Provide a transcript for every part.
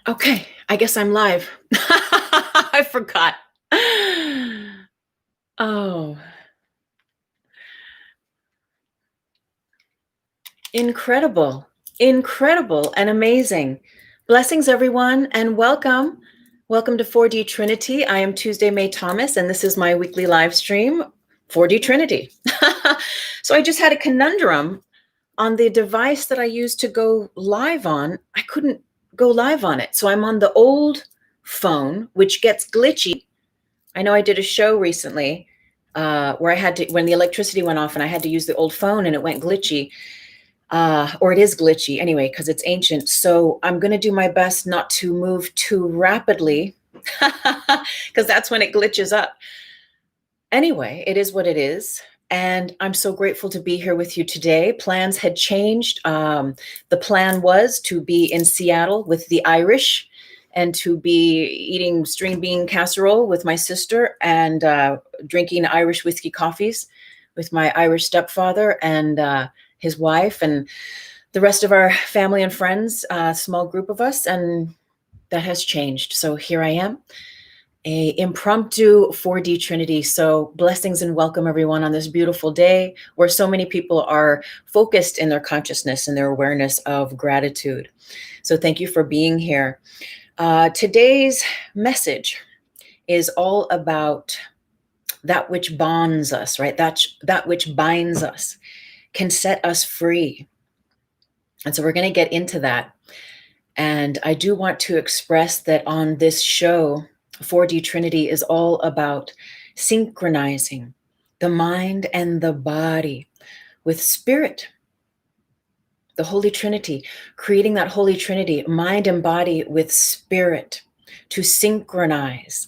Okay, I guess I'm live. I forgot. Oh, incredible, incredible, and amazing. Blessings, everyone, and welcome. Welcome to 4D Trinity. I am Tuesday May Thomas, and this is my weekly live stream, 4D Trinity. So I just had a conundrum on the device that I used to go live on. I couldn't go live on it. So I'm on the old phone, which gets glitchy. I know I did a show recently where I had to, when the electricity went off and I had to use the old phone and it went glitchy, or it is glitchy anyway, because it's ancient. So I'm going to do my best not to move too rapidly because that's when it glitches up. Anyway, it is what it is. And I'm so grateful to be here with you today. Plans had changed. The plan was to be in Seattle with the Irish and to be eating string bean casserole with my sister and drinking Irish whiskey coffees with my Irish stepfather and his wife and the rest of our family and friends, a small group of us. And that has changed. So here I am. A impromptu 4D Trinity. So blessings and welcome everyone on this beautiful day where so many people are focused in their consciousness and their awareness of gratitude. So thank you for being here. Today's message is all about that which bonds us, right? That which binds us can set us free. And so we're going to get into that. And I do want to express that on this show, 4D Trinity is all about synchronizing the mind and the body with spirit, the Holy Trinity, creating that Holy Trinity, mind and body with spirit to synchronize,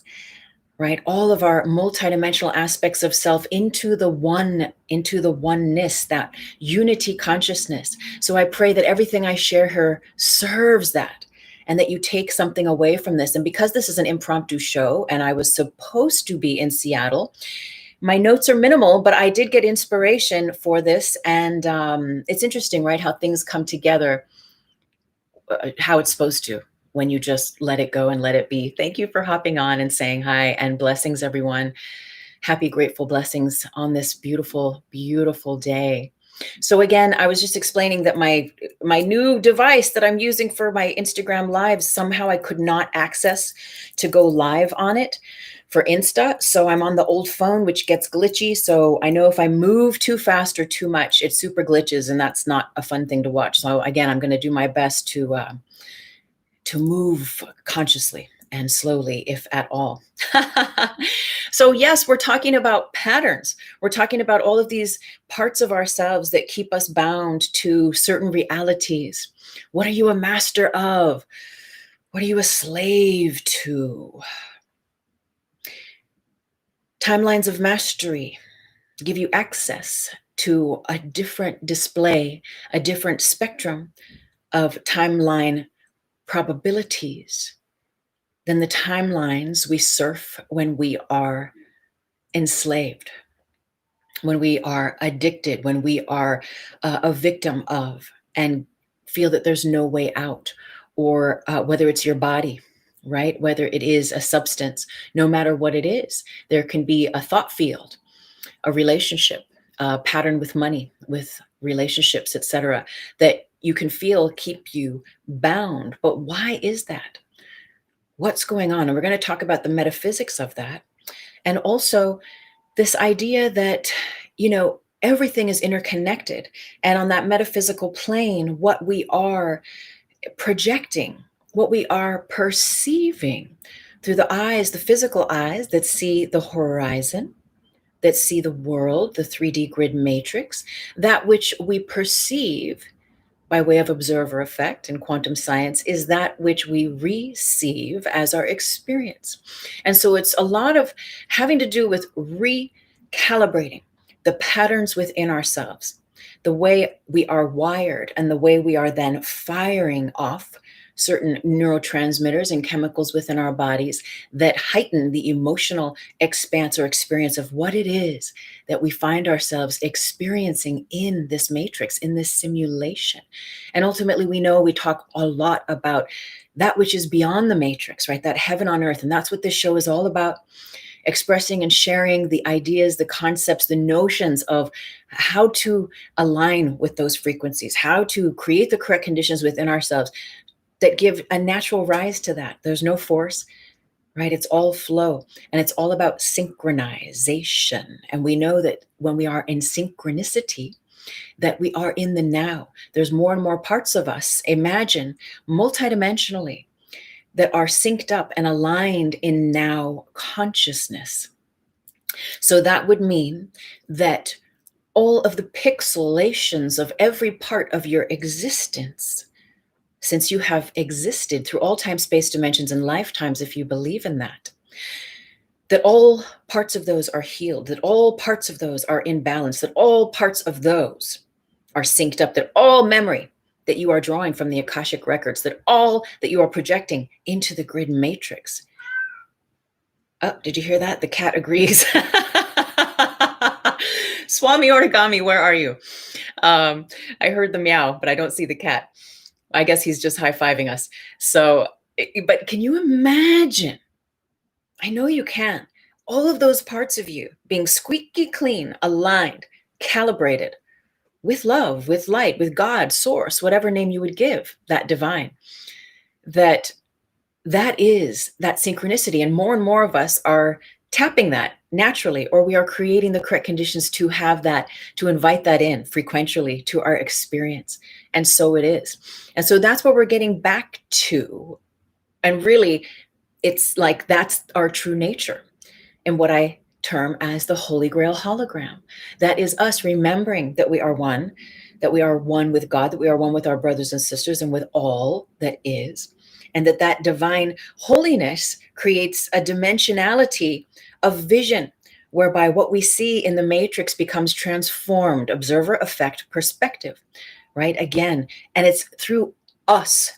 right? All of our multidimensional aspects of self into the one, into the oneness, that unity consciousness. So I pray that everything I share here serves that, and that you take something away from this. And because this is an impromptu show and I was supposed to be in Seattle, my notes are minimal, but I did get inspiration for this. And it's interesting, right? How things come together, how it's supposed to, when you just let it go and let it be. Thank you for hopping on and saying hi, and blessings, everyone. Happy, grateful blessings on this beautiful, beautiful day. So again, I was just explaining that my new device that I'm using for my Instagram lives, somehow I could not access to go live on it for Insta. So I'm on the old phone, which gets glitchy. So I know if I move too fast or too much, it super glitches, and that's not a fun thing to watch. So again, I'm going to do my best to move consciously and slowly, if at all. So yes, we're talking about patterns. We're talking about all of these parts of ourselves that keep us bound to certain realities. What are you a master of? What are you a slave to? Timelines of mastery give you access to a different display, a different spectrum of timeline probabilities than the timelines we surf when we are enslaved, when we are addicted, when we are a victim of and feel that there's no way out, or whether it's your body, right? Whether it is a substance, no matter what it is, there can be a thought field, a relationship, a pattern with money, with relationships, etc., that you can feel keep you bound. But why is that? What's going on? And we're going to talk about the metaphysics of that. And also this idea that, everything is interconnected. And on that metaphysical plane, what we are projecting, what we are perceiving through the eyes, the physical eyes that see the horizon, that see the world, the 3D grid matrix, that which we perceive by way of observer effect in quantum science is that which we receive as our experience. And so it's a lot of having to do with recalibrating the patterns within ourselves, the way we are wired, and the way we are then firing off certain neurotransmitters and chemicals within our bodies that heighten the emotional expanse or experience of what it is that we find ourselves experiencing in this matrix, in this simulation. And ultimately, we talk a lot about that which is beyond the matrix, right? That heaven on earth. And that's what this show is all about. Expressing and sharing the ideas, the concepts, the notions of how to align with those frequencies, how to create the correct conditions within ourselves that give a natural rise to that. There's no force, right? It's all flow, and it's all about synchronization. And we know that when we are in synchronicity, that we are in the now. There's more and more parts of us, imagine, multidimensionally, that are synced up and aligned in now consciousness. So that would mean that all of the pixelations of every part of your existence, since you have existed through all time, space, dimensions, and lifetimes, if you believe in that, that all parts of those are healed, that all parts of those are in balance, that all parts of those are synced up, that all memory that you are drawing from the Akashic records, that all that you are projecting into the grid matrix. Oh, did you hear that? The cat agrees. Swami Origami, where are you? I heard the meow, but I don't see the cat. I guess he's just high-fiving us. So, but can you imagine? I know you can. All of those parts of you being squeaky clean, aligned, calibrated, with love, with light, with God, source, whatever name you would give that divine, that is that synchronicity. And more of us are tapping that naturally, or we are creating the correct conditions to have that, to invite that in frequentially to our experience. And so it is. And so that's what we're getting back to. And really, it's like that's our true nature. And what I term as the Holy Grail hologram. That is us remembering that we are one with God, that we are one with our brothers and sisters and with all that is. And that divine holiness creates a dimensionality of vision whereby what we see in the matrix becomes transformed, observer, effect, perspective, right? Again, and it's through us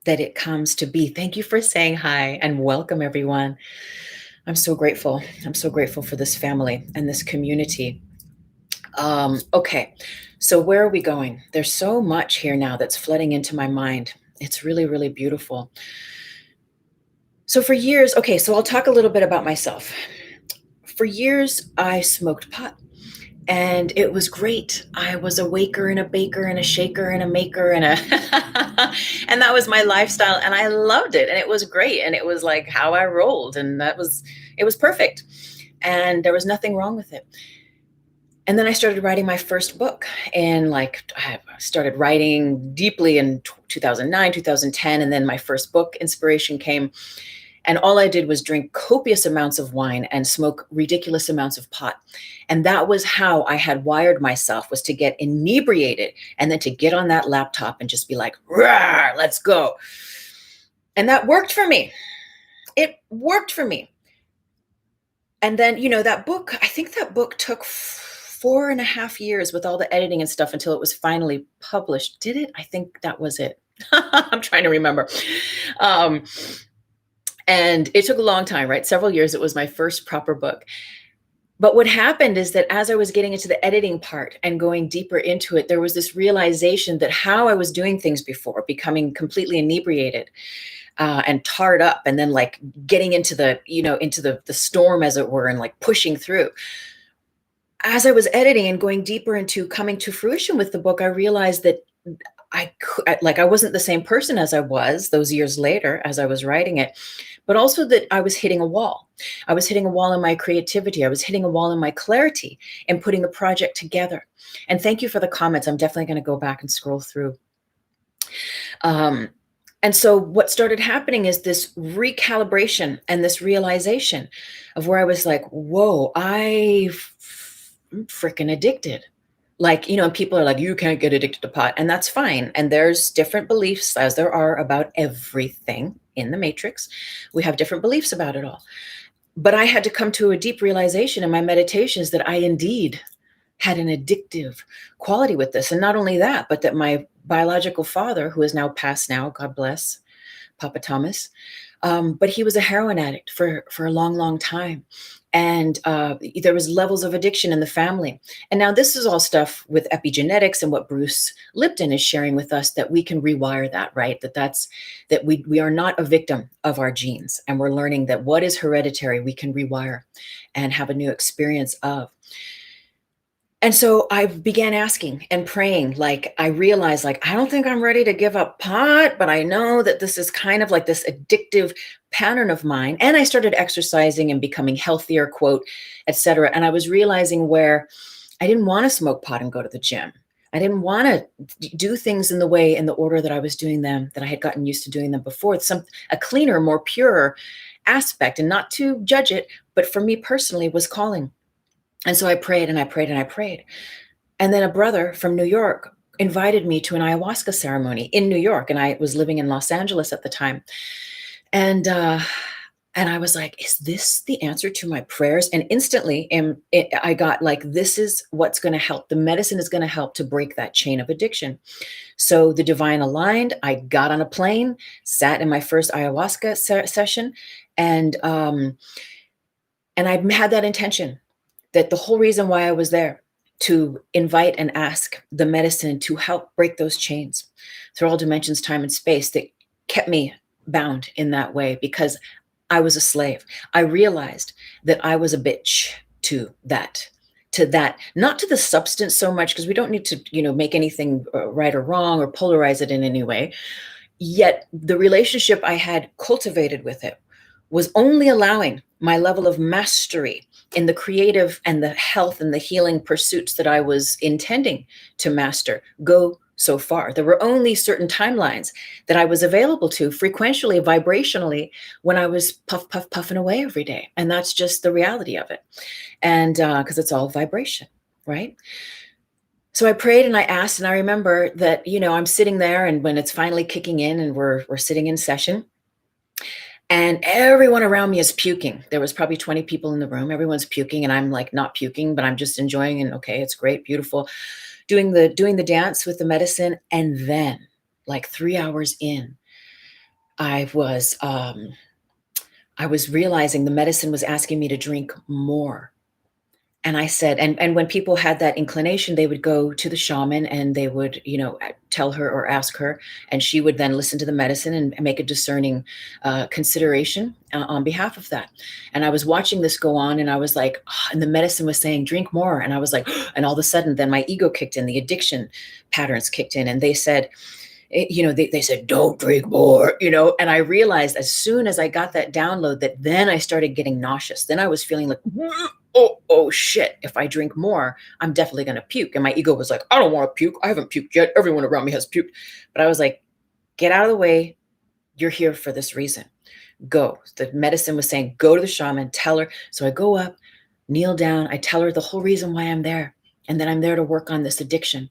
that it comes to be. Thank you for saying hi and welcome, everyone. I'm so grateful. I'm so grateful for this family and this community. Okay, so where are we going? There's so much here now that's flooding into my mind. It's really, really beautiful. So for years, okay, so I'll talk a little bit about myself. For years, I smoked pot. And it was great. I was a waker and a baker and a shaker and a maker and and that was my lifestyle. And I loved it. And it was great. And it was like how I rolled. And it was perfect. And there was nothing wrong with it. And then I started writing my first book. And I started writing deeply in 2009, 2010. And then my first book, Inspiration, came. And all I did was drink copious amounts of wine and smoke ridiculous amounts of pot. And that was how I had wired myself, was to get inebriated and then to get on that laptop and just be like, "Rawr, let's go." And that worked for me. It worked for me. And then, that book, I think that book took 4.5 years with all the editing and stuff until it was finally published. Did it? I think that was it. I'm trying to remember. And it took a long time, right? Several years. It was my first proper book. But what happened is that as I was getting into the editing part and going deeper into it, there was this realization that how I was doing things before, becoming completely inebriated and tarred up, and then getting into the storm, as it were, and pushing through. As I was editing and going deeper into coming to fruition with the book, I realized that I wasn't the same person as I was those years later as I was writing it, but also that I was hitting a wall. I was hitting a wall in my creativity. I was hitting a wall in my clarity and putting the project together. And thank you for the comments. I'm definitely going to go back and scroll through. And so what started happening is this recalibration and this realization of where I was like, whoa, I'm freaking addicted. And people are like, you can't get addicted to pot, and that's fine. And there's different beliefs, as there are about everything in the matrix. We have different beliefs about it all. But I had to come to a deep realization in my meditations that I indeed had an addictive quality with this. And not only that, but that my biological father, who is now passed now, God bless, Papa Thomas. But he was a heroin addict for a long, long time. And there was levels of addiction in the family. And now this is all stuff with epigenetics and what Bruce Lipton is sharing with us, that we can rewire that, right? That we are not a victim of our genes. And we're learning that what is hereditary, we can rewire and have a new experience of. And so I began asking and praying. Like, I realized, like, I don't think I'm ready to give up pot, but I know that this is kind of like this addictive pattern of mine. And I started exercising and becoming healthier, quote, etc. And I was realizing where I didn't want to smoke pot and go to the gym. I didn't want to do things in the order that I was doing them, that I had gotten used to doing them before. It's a cleaner, more pure aspect, and not to judge it, but for me personally was calling. And so I prayed and I prayed and I prayed. And then a brother from New York invited me to an ayahuasca ceremony in New York. And I was living in Los Angeles at the time. And I was like, is this the answer to my prayers? And instantly I got like, this is what's going to help. The medicine is going to help to break that chain of addiction. So the divine aligned. I got on a plane, sat in my first ayahuasca session. And I had that intention, that the whole reason why I was there, to invite and ask the medicine to help break those chains through all dimensions, time and space, that kept me bound in that way, because I was a slave. I realized that I was a bitch to that, not to the substance so much, because we don't need to, make anything right or wrong or polarize it in any way. Yet the relationship I had cultivated with it was only allowing my level of mastery in the creative and the health and the healing pursuits that I was intending to master go so far. There were only certain timelines that I was available to frequentially, vibrationally, when I was puffing away every day. And that's just the reality of it. And because it's all vibration, right? So I prayed and I asked, and I remember that, I'm sitting there, and when it's finally kicking in and we're sitting in session, and everyone around me is puking. There was probably 20 people in the room. Everyone's puking, and I'm like not puking, but I'm just enjoying, and okay, it's great, beautiful, doing the dance with the medicine. And then, like 3 hours in, I was realizing the medicine was asking me to drink more. And I said, and when people had that inclination, they would go to the shaman and they would, tell her or ask her, and she would then listen to the medicine and make a discerning consideration on behalf of that. And I was watching this go on, and I was like, oh, and the medicine was saying, drink more. And I was like, and all of a sudden, then my ego kicked in, the addiction patterns kicked in, and they said, they said, don't drink more, and I realized as soon as I got that download that then I started getting nauseous. Then I was feeling like, oh shit, if I drink more, I'm definitely going to puke. And my ego was like, I don't want to puke. I haven't puked yet. Everyone around me has puked. But I was like, get out of the way. You're here for this reason. Go. The medicine was saying, go to the shaman, tell her. So I go up, kneel down. I tell her the whole reason why I'm there. And then I'm there to work on this addiction.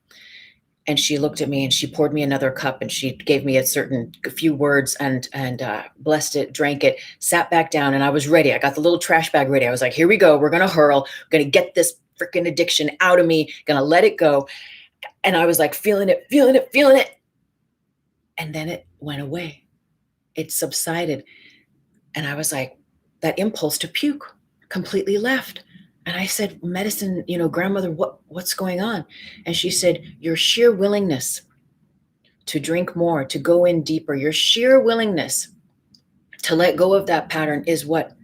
And she looked at me and she poured me another cup, and she gave me a few words and blessed it, drank it, sat back down, and I was ready. I got the little trash bag ready. I was like, here we go. We're going to hurl. We're going to get this freaking addiction out of me. Going to let it go. And I was like, feeling it. And then it went away. It subsided. And I was like, that impulse to puke completely left. And I said, medicine, grandmother, what's going on? And she said, your sheer willingness to drink more, to go in deeper, your sheer willingness to let go of that pattern is what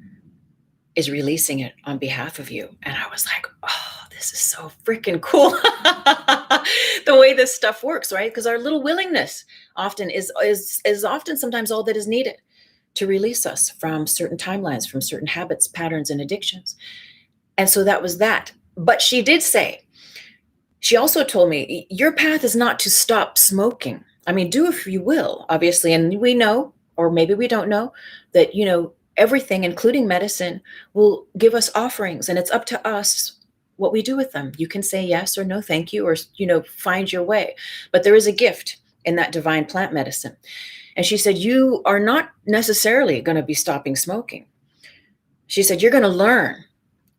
is releasing it on behalf of you. And I was like, oh, this is so freaking cool. The way this stuff works, right? Because our little willingness often is often sometimes all that is needed to release us from certain timelines, from certain habits, patterns, and addictions. And so that was that. But she did say, she also told me, your path is not to stop smoking. I mean, do if you will, obviously. And we know, or maybe we don't know, that, everything, including medicine, will give us offerings. And it's up to us what we do with them. You can say yes or no, thank you, or, find your way. But there is a gift in that divine plant medicine. And she said, you are not necessarily going to be stopping smoking. She said, you're going to learn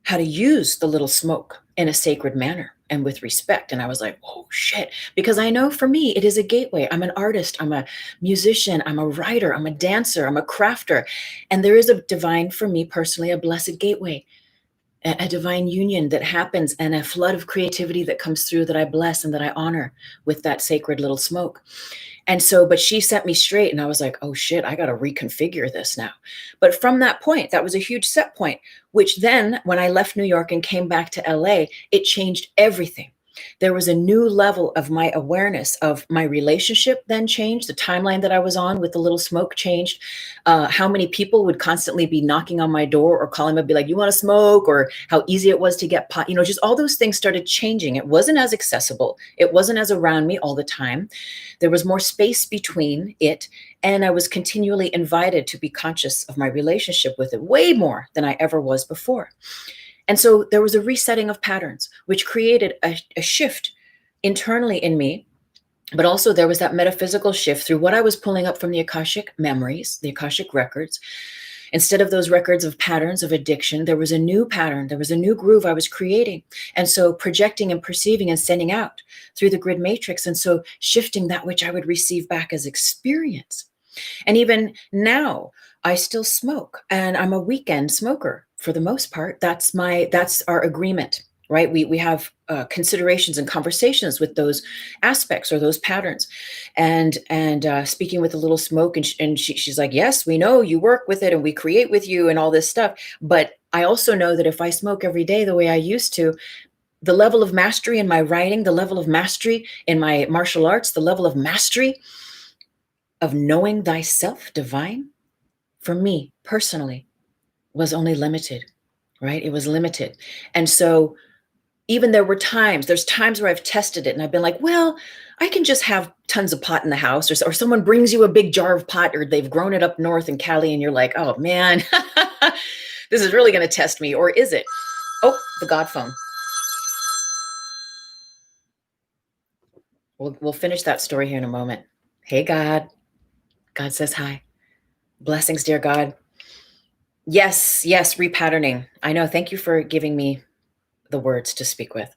how to use the little smoke in a sacred manner. and with respect. And I was like, oh shit, because I know for me, it is a gateway. I'm an artist, I'm a musician, I'm a writer, I'm a dancer, I'm a crafter. And there is a divine, for me personally, a blessed gateway, a divine union that happens, and a flood of creativity that comes through that I bless and that I honor with that sacred little smoke. And so, but she set me straight, and I was like, oh shit, I got to reconfigure this now. But from that point, that was a huge set point, which then when I left New York and came back to LA, it changed everything. There was a new level of my awareness of my relationship then changed. The timeline that I was on with the little smoke changed. How many people would constantly be knocking on my door or calling me, be like, you want to smoke? Or how easy it was to get pot, just all those things started changing. It wasn't as accessible. It wasn't as around me all the time. There was more space between it. And I was continually invited to be conscious of my relationship with it, way more than I ever was before. And so there was a resetting of patterns, which created a shift internally in me. But also there was that metaphysical shift through what I was pulling up from the Akashic memories, the Akashic records. Instead of those records of patterns of addiction, there was a new pattern. There was a new groove I was creating. And so projecting and perceiving and sending out through the grid matrix. And so shifting that which I would receive back as experience. And even now, I still smoke, and I'm a weekend smoker for the most part. That's our agreement, right? We have considerations and conversations with those aspects or those patterns, and speaking with a little smoke, and she's like, yes, we know you work with it, and we create with you, and all this stuff. But I also know that if I smoke every day the way I used to, the level of mastery in my writing, the level of mastery in my martial arts, the level of mastery of knowing thyself, divine, for me personally, was only limited, right? It was limited. And so even there's times where I've tested it and I've been like, well, I can just have tons of pot in the house, or someone brings you a big jar of pot, or they've grown it up north in Cali, and you're like, oh man, this is really going to test me. Or is it? Oh, the God phone. We'll finish that story here in a moment. Hey, God. God says hi. Blessings, dear God. Yes, repatterning. I know. Thank you for giving me the words to speak with.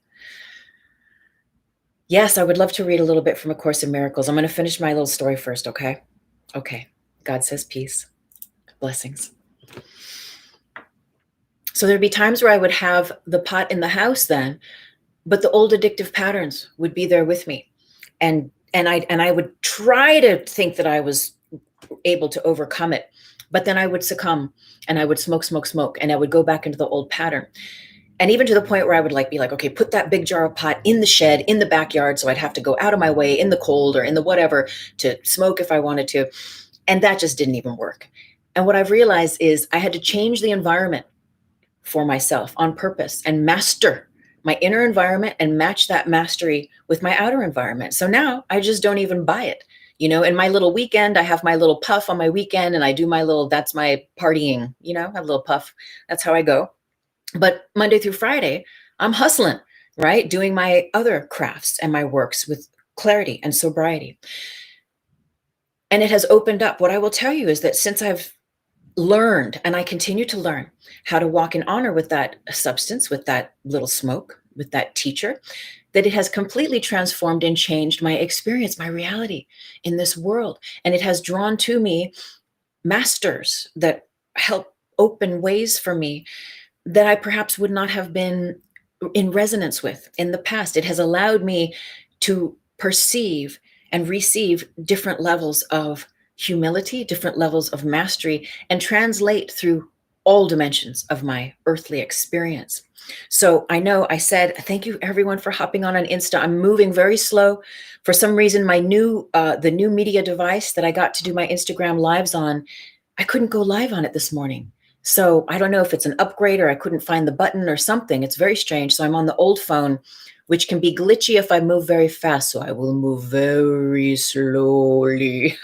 Yes, I would love to read a little bit from A Course in Miracles. I'm going to finish my little story first, okay? Okay. God says peace. Blessings. So there'd be times where I would have the pot in the house then, but the old addictive patterns would be there with me. And I would try to think that I was able to overcome it, but then I would succumb, and I would smoke, and I would go back into the old pattern. And even to the point where I would be like, okay, put that big jar of pot in the shed, in the backyard. So I'd have to go out of my way in the cold or in the whatever to smoke if I wanted to. And that just didn't even work. And what I've realized is I had to change the environment for myself on purpose and master my inner environment and match that mastery with my outer environment. So now I just don't even buy it. In my little weekend, I have my little puff on my weekend, and I do that's my partying, I have a little puff. That's how I go. But Monday through Friday, I'm hustling, right? Doing my other crafts and my works with clarity and sobriety. And it has opened up. What I will tell you is that since I've learned, and I continue to learn, how to walk in honor with that substance, with that little smoke, with that teacher, that it has completely transformed and changed my experience, my reality in this world. And it has drawn to me masters that help open ways for me that I perhaps would not have been in resonance with in the past. It has allowed me to perceive and receive different levels of humility, different levels of mastery, and translate through all dimensions of my earthly experience. So I know I said, thank you everyone for hopping on Insta. I'm moving very slow. For some reason, the new media device that I got to do my Instagram lives on, I couldn't go live on it this morning. So I don't know if it's an upgrade or I couldn't find the button or something. It's very strange. So I'm on the old phone, which can be glitchy if I move very fast. So I will move very slowly.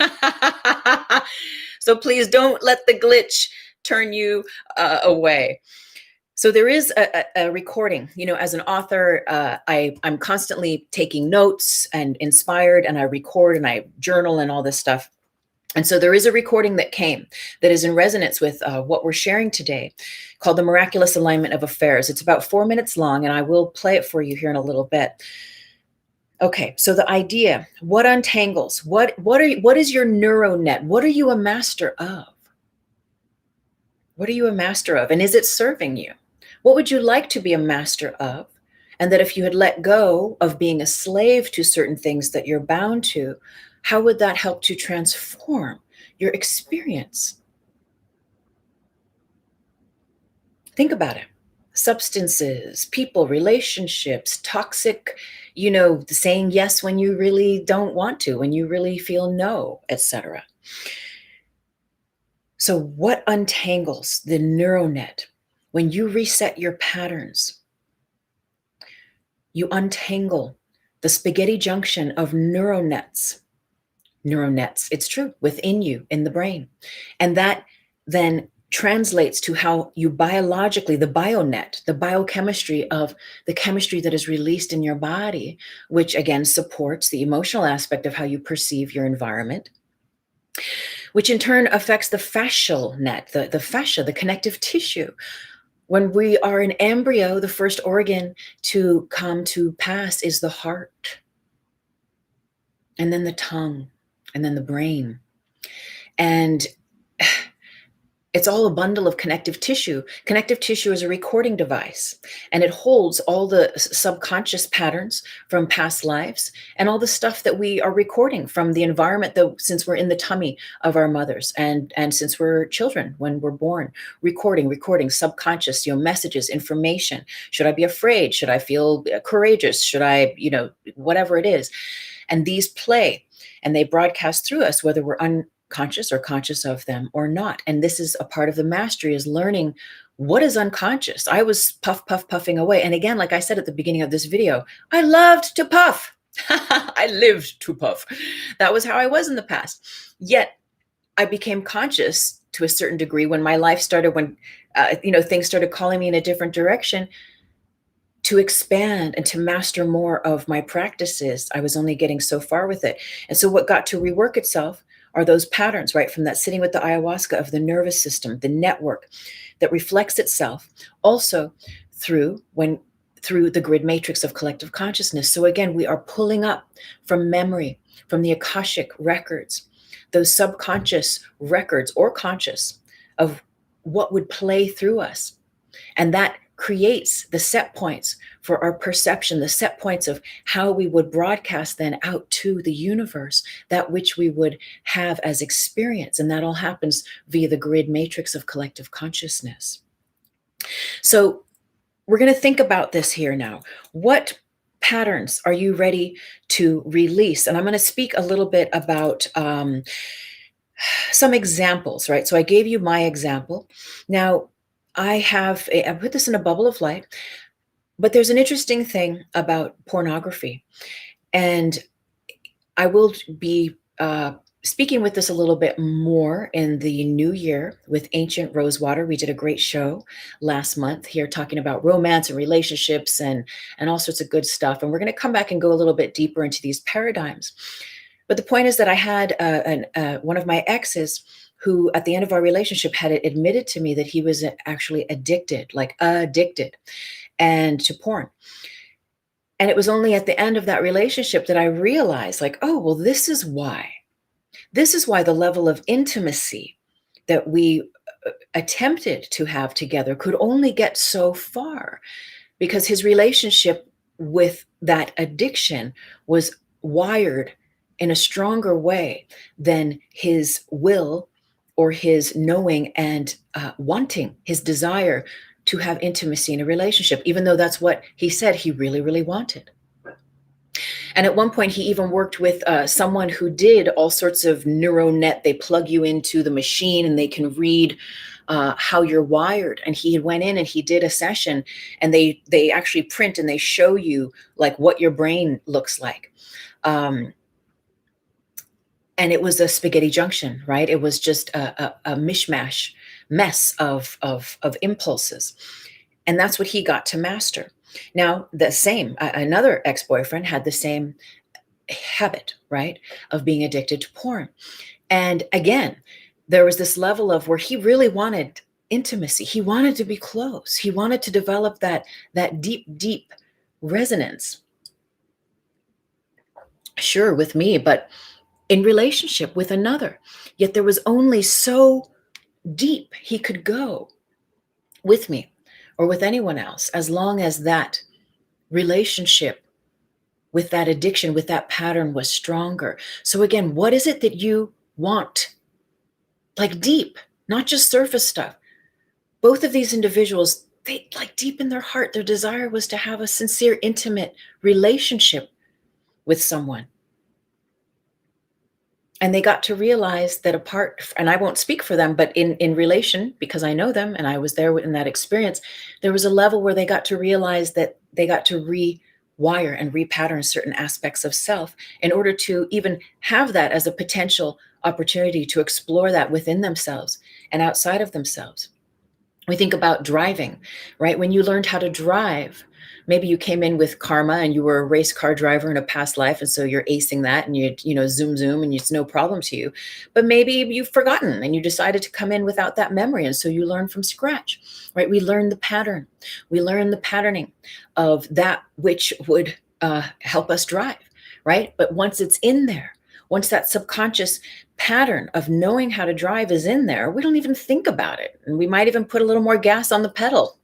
So please don't let the glitch turn you away. So there is a recording, as an author, I'm constantly taking notes and inspired, and I record and I journal and all this stuff. And so there is a recording that came that is in resonance with what we're sharing today, called The Miraculous Alignment of Affairs. It's about 4 minutes long, and I will play it for you here in a little bit. Okay, so the idea, what untangles? What is your neural net? What are you a master of? What are you a master of? And is it serving you? What would you like to be a master of? And that if you had let go of being a slave to certain things that you're bound to, how would that help to transform your experience? Think about it. Substances, people, relationships, toxic, saying yes when you really don't want to, when you really feel no, etc. So what untangles the neural net? When you reset your patterns, you untangle the spaghetti junction of neural nets. Neural nets, it's true, within you, in the brain. And that then translates to how you biologically, the bionet, the biochemistry of the chemistry that is released in your body, which again supports the emotional aspect of how you perceive your environment, which in turn affects the fascial net, the fascia, the connective tissue. When we are an embryo, the first organ to come to pass is the heart, and then the tongue, and then the brain. And it's all a bundle of connective tissue. Connective tissue is a recording device, and it holds all the subconscious patterns from past lives and all the stuff that we are recording from the environment that since we're in the tummy of our mothers and since we're children when we're born, recording subconscious, messages, information. Should I be afraid? Should I feel courageous? Should I, whatever it is. And these play and they broadcast through us, whether we're unconscious or conscious of them or not. And this is a part of the mastery, is learning what is unconscious. I was puffing away. And again, like I said at the beginning of this video, I loved to puff. I lived to puff. That was how I was in the past. Yet I became conscious to a certain degree when my life started, when things started calling me in a different direction, to expand and to master more of my practices. I was only getting so far with it. And so what got to rework itself are those patterns, right? From that sitting with the ayahuasca of the nervous system, the network that reflects itself also through the grid matrix of collective consciousness. So again, we are pulling up from memory, from the Akashik records, those subconscious records or conscious of what would play through us. And that creates the set points for our perception, the set points of how we would broadcast then out to the universe, that which we would have as experience. And that all happens via the grid matrix of collective consciousness. So we're going to think about this here now. What patterns are you ready to release? And I'm going to speak a little bit about some examples, right? So I gave you my example. Now, I put this in a bubble of light, but there's an interesting thing about pornography. And I will be speaking with this a little bit more in the new year with Ancient Rosewater. We did a great show last month here talking about romance and relationships and all sorts of good stuff. And we're going to come back and go a little bit deeper into these paradigms. But the point is that I had one of my exes who at the end of our relationship had admitted to me that he was actually addicted and to porn. And it was only at the end of that relationship that I realized, like, oh, well, this is why the level of intimacy that we attempted to have together could only get so far, because his relationship with that addiction was wired in a stronger way than his will or his knowing and wanting, his desire to have intimacy in a relationship, even though that's what he said he really, really wanted. And at one point, he even worked with someone who did all sorts of neural net. They plug you into the machine and they can read how you're wired. And he went in and he did a session, and they actually print and they show you like what your brain looks like. And it was a spaghetti junction, right? It was just a mishmash mess of impulses. And that's what he got to master. Now, another ex-boyfriend had the same habit, right, of being addicted to porn. And again, there was this level of where he really wanted intimacy. He wanted to be close. He wanted to develop that deep resonance. Sure, with me, but in relationship with another. Yet there was only so deep he could go with me or with anyone else, as long as that relationship with that addiction, with that pattern was stronger. So again, what is it that you want? Like deep, not just surface stuff. Both of these individuals, they like deep in their heart, their desire was to have a sincere, intimate relationship with someone. And they got to realize that apart, and I won't speak for them, but in relation, because I know them and I was there in that experience, there was a level where they got to realize that they got to rewire and repattern certain aspects of self in order to even have that as a potential opportunity to explore that within themselves and outside of themselves. We think about driving, right? When you learned how to drive, maybe you came in with karma and you were a race car driver in a past life, and so you're acing that, and you zoom and it's no problem to you. But maybe you've forgotten and you decided to come in without that memory, and so you learn from scratch, right? We learn the pattern. We learn the patterning of that which would help us drive, right? But once it's in there, once that subconscious pattern of knowing how to drive is in there, we don't even think about it. And we might even put a little more gas on the pedal,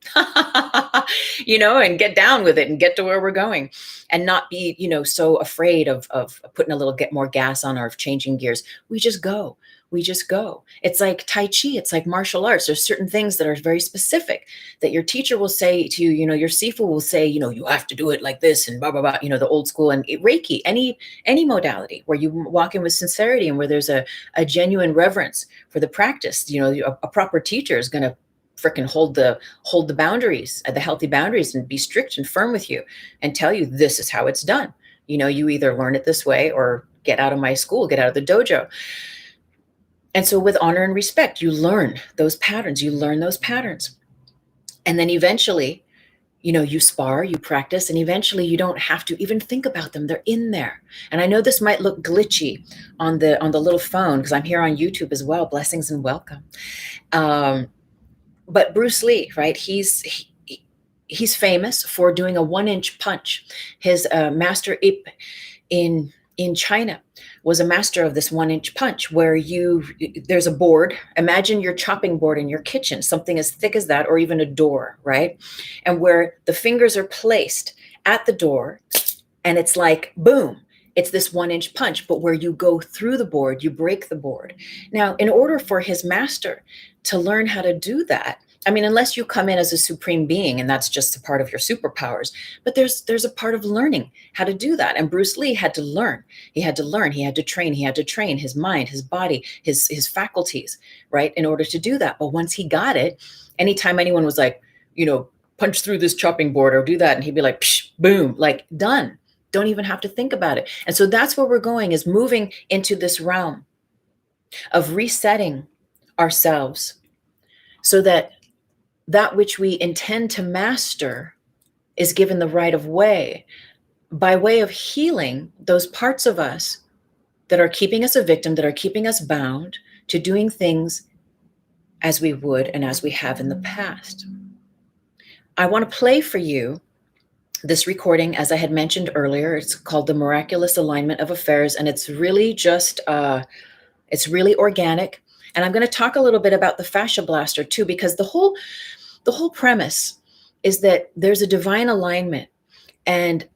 and get down with it and get to where we're going and not be, so afraid of putting a little get more gas on or of changing gears. We just go. We just go. It's like Tai Chi. It's like martial arts. There's certain things that are very specific that your teacher will say to you, your Sifu will say, you have to do it like this and blah, blah, blah, the old school. And Reiki, any modality where you walk in with sincerity and where there's a genuine reverence for the practice, a proper teacher is going to frickin' hold the boundaries, the healthy boundaries, and be strict and firm with you and tell you this is how it's done. You either learn it this way or get out of my school, get out of the dojo. And so with honor and respect, you learn those patterns, And then eventually, you spar, you practice, and eventually you don't have to even think about them. They're in there. And I know this might look glitchy on the little phone because I'm here on YouTube as well. Blessings and welcome. But Bruce Lee, right? He's famous for doing a 1-inch punch. His master Ip in China was a master of this 1-inch punch where there's a board. Imagine your chopping board in your kitchen, something as thick as that, or even a door, right? And where the fingers are placed at the door, and it's like, boom, it's this 1-inch punch, but where you go through the board, you break the board. Now, in order for his master to learn how to do that, unless you come in as a supreme being and that's just a part of your superpowers, but there's a part of learning how to do that. And Bruce Lee had to learn. He had to train his mind, his body, his faculties, right, in order to do that. But once he got it, anytime anyone was like, punch through this chopping board or do that, and he'd be like, psh, boom, like done. Don't even have to think about it. And so that's where we're going, is moving into this realm of resetting ourselves so that which we intend to master is given the right of way, by way of healing those parts of us that are keeping us a victim, that are keeping us bound to doing things as we would and as we have in the past. I want to play for you this recording, as I had mentioned earlier. It's called The Miraculous Alignment of Affairs, and it's really just, it's really organic. And I'm going to talk a little bit about the Fascia Blaster too, because the whole premise is that there's a divine alignment. And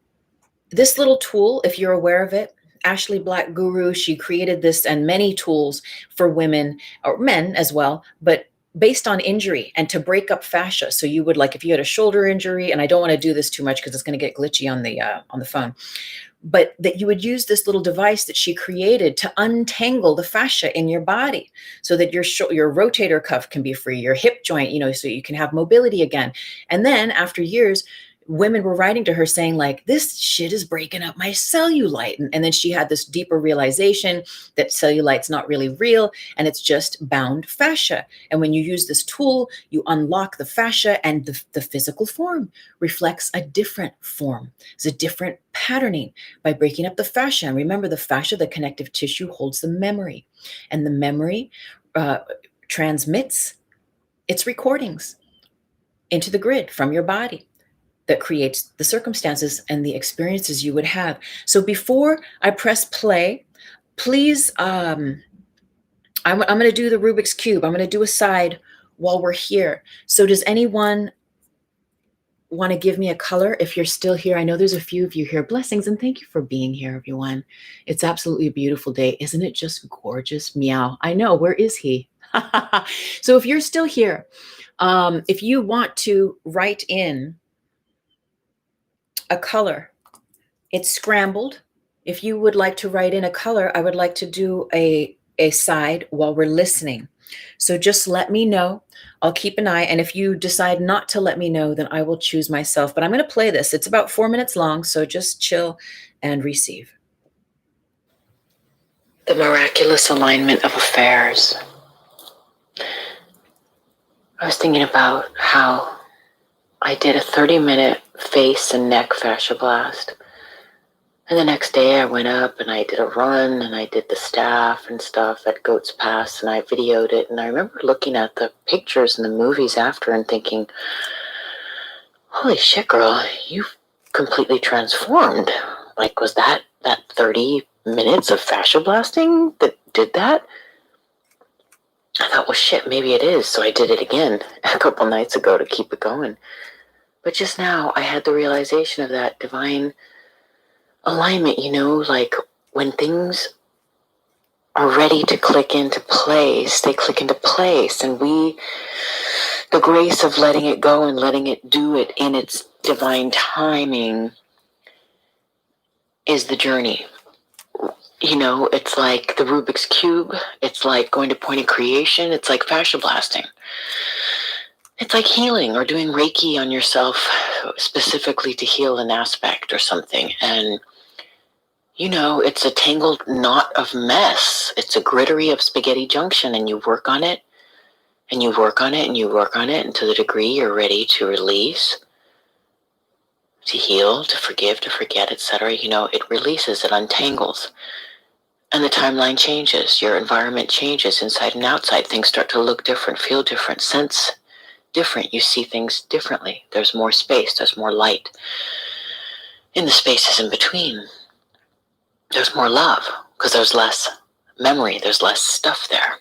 this little tool, if you're aware of it, Ashley Black Guru, she created this and many tools for women or men as well, but based on injury and to break up fascia. So you would, like, if you had a shoulder injury, and I don't want to do this too much because it's going to get glitchy on the phone, but that you would use this little device that she created to untangle the fascia in your body so that your rotator cuff can be free, your hip joint, so you can have mobility again. And then after years, women were writing to her saying like, this shit is breaking up my cellulite. And then she had this deeper realization that cellulite's not really real and it's just bound fascia. And when you use this tool, you unlock the fascia and the physical form reflects a different form. It's a different patterning by breaking up the fascia. And remember, the fascia, the connective tissue, holds the memory, and the memory transmits its recordings into the grid from your body that creates the circumstances and the experiences you would have. So before I press play, please, I'm going to do the Rubik's Cube. I'm going to do a side while we're here. So does anyone want to give me a color if you're still here? I know there's a few of you here. Blessings and thank you for being here, everyone. It's absolutely a beautiful day. Isn't it just gorgeous? Meow. I know. Where is he? So if you're still here, if you want to write in a color, it's scrambled. If you would like to write in a color, I would like to do a side while we're listening. So just let me know. I'll keep an eye. And if you decide not to let me know, then I will choose myself. But I'm going to play this. It's about 4 minutes long. So just chill and receive. The miraculous alignment of affairs. I was thinking about how I did a 30-minute face and neck fascia blast. And the next day I went up and I did a run and I did the staff and stuff at Goats Pass and I videoed it. And I remember looking at the pictures and the movies after and thinking, holy shit, girl, you've completely transformed. Like, was that 30 minutes of fascia blasting that did that? I thought, well, shit, maybe it is. So I did it again a couple nights ago to keep it going. But just now I had the realization of that divine alignment, like when things are ready to click into place, they click into place. And the grace of letting it go and letting it do it in its divine timing is the journey. It's like the Rubik's Cube. It's like going to point of creation. It's like fascia blasting. It's like healing or doing Reiki on yourself specifically to heal an aspect or something. And, it's a tangled knot of mess. It's a grittery of spaghetti junction, and you work on it, and you work on it, and you work on it, and to the degree you're ready to release, to heal, to forgive, to forget, etc., it releases, it untangles. And the timeline changes. Your environment changes inside and outside. Things start to look different, feel different, sense different. You see things differently. There's more space. There's more light in the spaces in between. There's more love because there's less memory. There's less stuff there.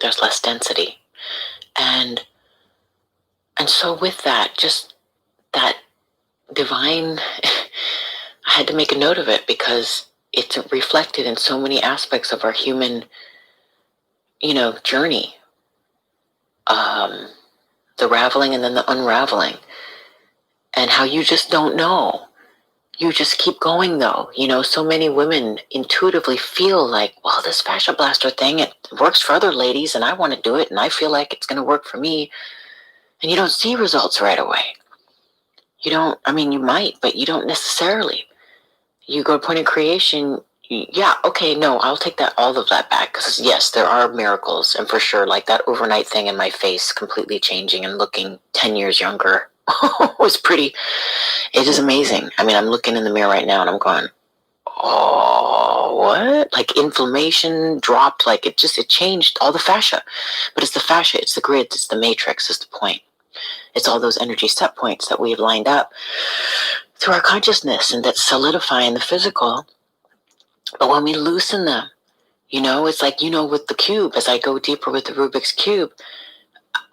There's less density. And so with that, just that divine, I had to make a note of it because it's reflected in so many aspects of our human, journey. The raveling and then the unraveling. And how you just don't know. You just keep going though. So many women intuitively feel like, well, this fascia blaster thing, it works for other ladies and I want to do it and I feel like it's going to work for me. And you don't see results right away. You might, but you don't necessarily. You go to point of creation, I'll take all of that back. Because yes, there are miracles. And for sure, like that overnight thing in my face completely changing and looking 10 years younger was it is amazing. I'm looking in the mirror right now and I'm going, oh, what? Like inflammation dropped, like it changed all the fascia. But it's the fascia, it's the grid, it's the matrix, is the point. It's all those energy set points that we've lined up through our consciousness and that solidify in the physical. But when we loosen them, it's like, with the cube, as I go deeper with the Rubik's Cube,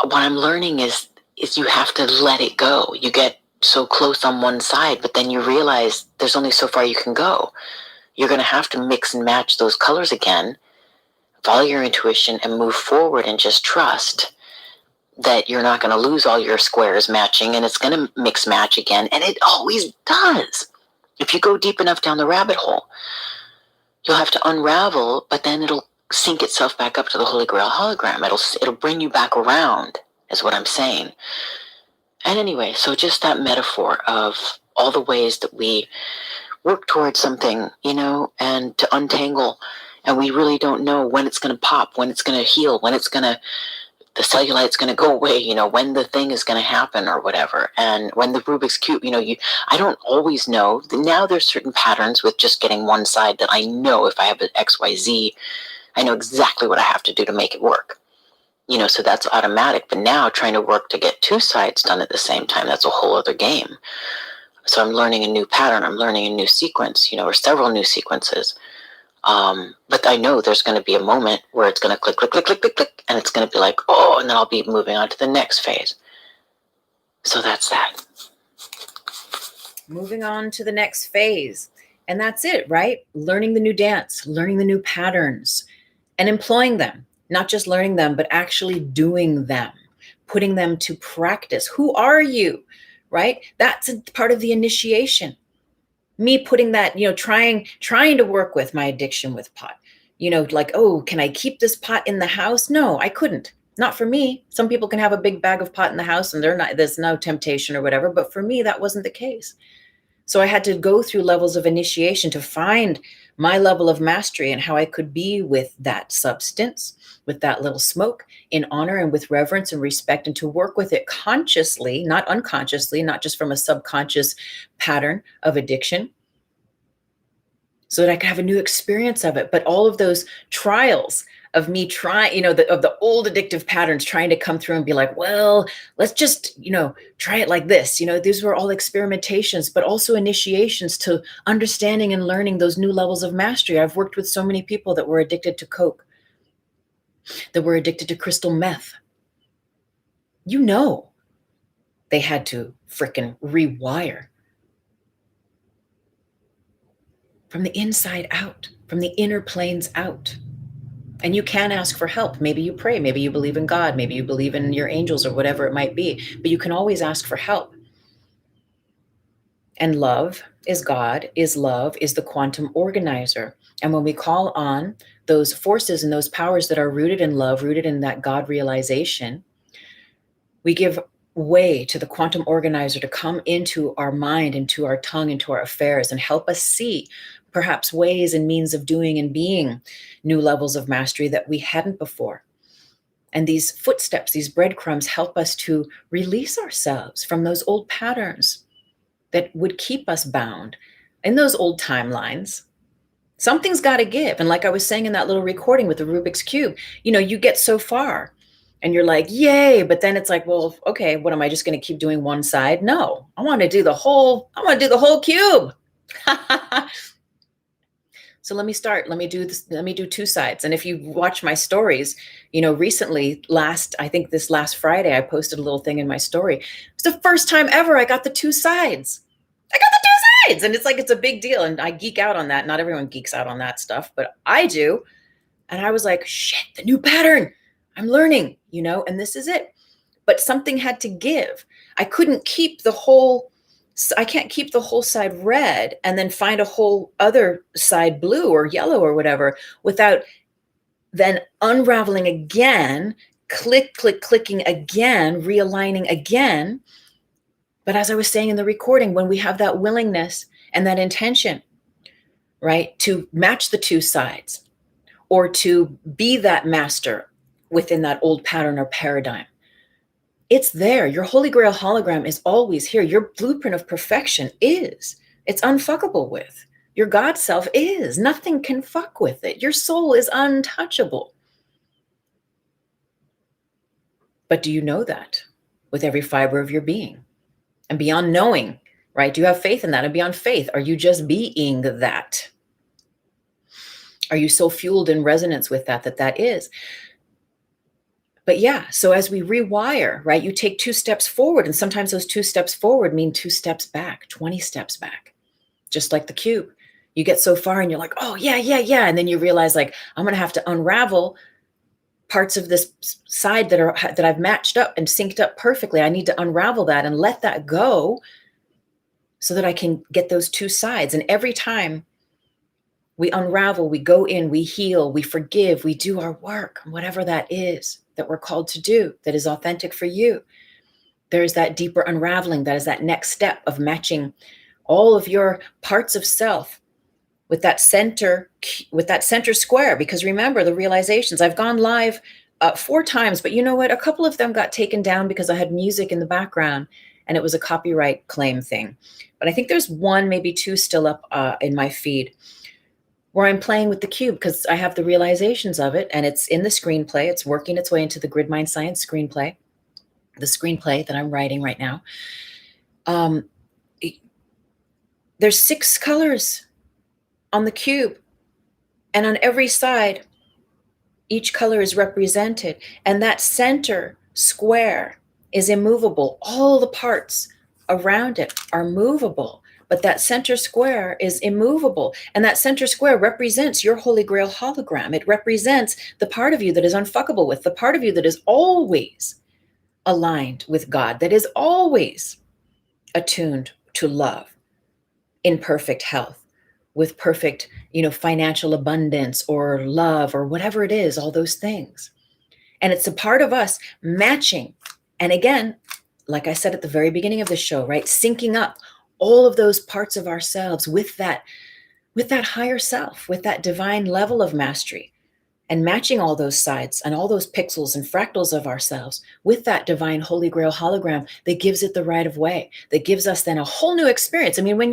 what I'm learning is you have to let it go. You get so close on one side, but then you realize there's only so far you can go. You're going to have to mix and match those colors again, follow your intuition, and move forward and just trust that you're not going to lose all your squares matching, and it's going to mix match again, and it always does. If you go deep enough down the rabbit hole, you'll have to unravel, but then it'll sync itself back up to the Holy Grail hologram. It'll bring you back around, is what I'm saying. And anyway, so just that metaphor of all the ways that we work towards something, and to untangle, and we really don't know when it's going to pop, when it's going to heal, when the cellulite's going to go away, when the thing is going to happen or whatever. And when the Rubik's Cube, I don't always know. Now there's certain patterns with just getting one side that I know if I have an XYZ, I know exactly what I have to do to make it work. So that's automatic. But now trying to work to get two sides done at the same time, that's a whole other game. So I'm learning a new pattern. I'm learning a new sequence, or several new sequences. But I know there's going to be a moment where it's going to click, click, click, click, click, click, and it's going to be like, oh, and then I'll be moving on to the next phase. So that's that. Moving on to the next phase. And that's it, right? Learning the new dance, learning the new patterns, and employing them. Not just learning them, but actually doing them, putting them to practice. Who are you, right? That's a part of the initiation. Me putting that, trying to work with my addiction with pot, like, oh, can I keep this pot in the house? No, I couldn't. Not for me. Some people can have a big bag of pot in the house and there's no temptation or whatever. But for me, that wasn't the case. So I had to go through levels of initiation to find my level of mastery and how I could be with that substance, with that little smoke, in honor and with reverence and respect, and to work with it consciously, not unconsciously, not just from a subconscious pattern of addiction, so that I could have a new experience of it. But all of those trials of me trying, of the old addictive patterns trying to come through and be like, well, let's just, try it like this. These were all experimentations, but also initiations to understanding and learning those new levels of mastery. I've worked with so many people that were addicted to coke, that were addicted to crystal meth. They had to frickin' rewire from the inside out, from the inner planes out. And you can ask for help. Maybe you pray, maybe you believe in God, maybe you believe in your angels or whatever it might be, but you can always ask for help. And love is God, is love, is the quantum organizer. And when we call on those forces and those powers that are rooted in love, rooted in that God realization, we give way to the quantum organizer to come into our mind, into our tongue, into our affairs, and help us see perhaps ways and means of doing and being new levels of mastery that we hadn't before. And these footsteps, these breadcrumbs, help us to release ourselves from those old patterns that would keep us bound in those old timelines. Something's got to give. And like I was saying in that little recording with the Rubik's Cube, you get so far and you're like, yay. But then it's like, well, okay, what am I just going to keep doing one side? No, I want to do the whole cube. So let me start. Let me do two sides. And if you watch my stories, recently, I think this last Friday, I posted a little thing in my story. It's the first time ever I got the two sides. And it's like, it's a big deal. And I geek out on that. Not everyone geeks out on that stuff, but I do. And I was like, shit, the new pattern. I'm learning, and this is it. But something had to give. I can't keep the whole side red and then find a whole other side blue or yellow or whatever without then unraveling again, clicking again, realigning again. But as I was saying in the recording, when we have that willingness and that intention, right, to match the two sides or to be that master within that old pattern or paradigm, it's there. Your Holy Grail hologram is always here. Your blueprint of perfection is. It's unfuckable with. Your God self is. Nothing can fuck with it. Your soul is untouchable. But do you know that with every fiber of your being? And beyond knowing, right? Do you have faith in that? And beyond faith, are you just being that? Are you so fueled in resonance with that is? But yeah, so as we rewire, right, you take 2 steps forward, and sometimes those 2 steps forward mean 2 steps back, 20 steps back, just like the cube. You get so far and you're like, oh, yeah. And then you realize, like, I'm going to have to unravel parts of this side that I've matched up and synced up perfectly. I need to unravel that and let that go so that I can get those 2 sides. And every time we unravel, we go in, we heal, we forgive, we do our work, whatever that is that we're called to do, that is authentic for you. There's that deeper unraveling. That is that next step of matching all of your parts of self with that center square. Because remember the realizations, I've gone live 4 times, but you know what? A couple of them got taken down because I had music in the background and it was a copyright claim thing. But I think there's 1, maybe 2 still up in my feed where I'm playing with the cube because I have the realizations of it and it's in the screenplay. It's working its way into the Grid Mind Science screenplay, the screenplay that I'm writing right now. There's 6 colors on the cube, and on every side, each color is represented, and that center square is immovable. All the parts around it are movable, but that center square is immovable, and that center square represents your Holy Grail hologram. It represents the part of you that is unfuckable with, the part of you that is always aligned with God, that is always attuned to love, in perfect health, with perfect, financial abundance or love or whatever it is, all those things. And it's a part of us matching. And again, like I said at the very beginning of the show, right? Syncing up all of those parts of ourselves with that higher self, with that divine level of mastery, and matching all those sides and all those pixels and fractals of ourselves with that divine Holy Grail hologram that gives it the right of way, that gives us then a whole new experience. I mean, when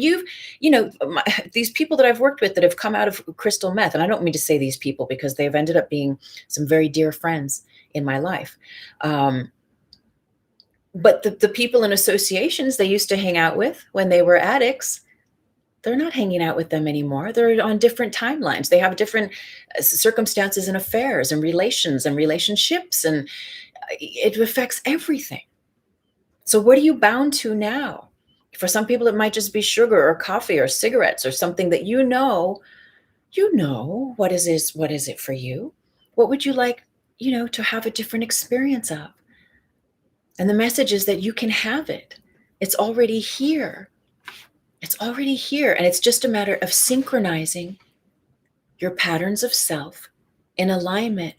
these people that I've worked with that have come out of crystal meth, and I don't mean to say these people because they've ended up being some very dear friends in my life. But the people in associations they used to hang out with when they were addicts, they're not hanging out with them anymore. They're on different timelines. They have different circumstances and affairs and relations and relationships, and it affects everything. So what are you bound to now? For some people, it might just be sugar or coffee or cigarettes or something that what is it for you? What would you like, to have a different experience of? And the message is that you can have it. It's already here. It's already here, and it's just a matter of synchronizing your patterns of self in alignment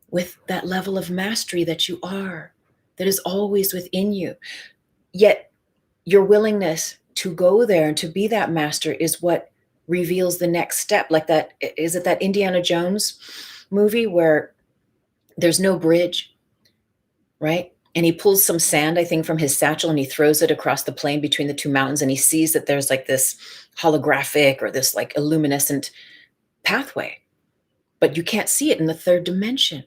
with that level of mastery that you are, that is always within you. Yet your willingness to go there and to be that master is what reveals the next step. Like that, is it that Indiana Jones movie where there's no bridge, right? And he pulls some sand, I think, from his satchel and he throws it across the plain between the 2 mountains. And he sees that there's like this holographic or this like illuminescent pathway, but you can't see it in the 3rd dimension.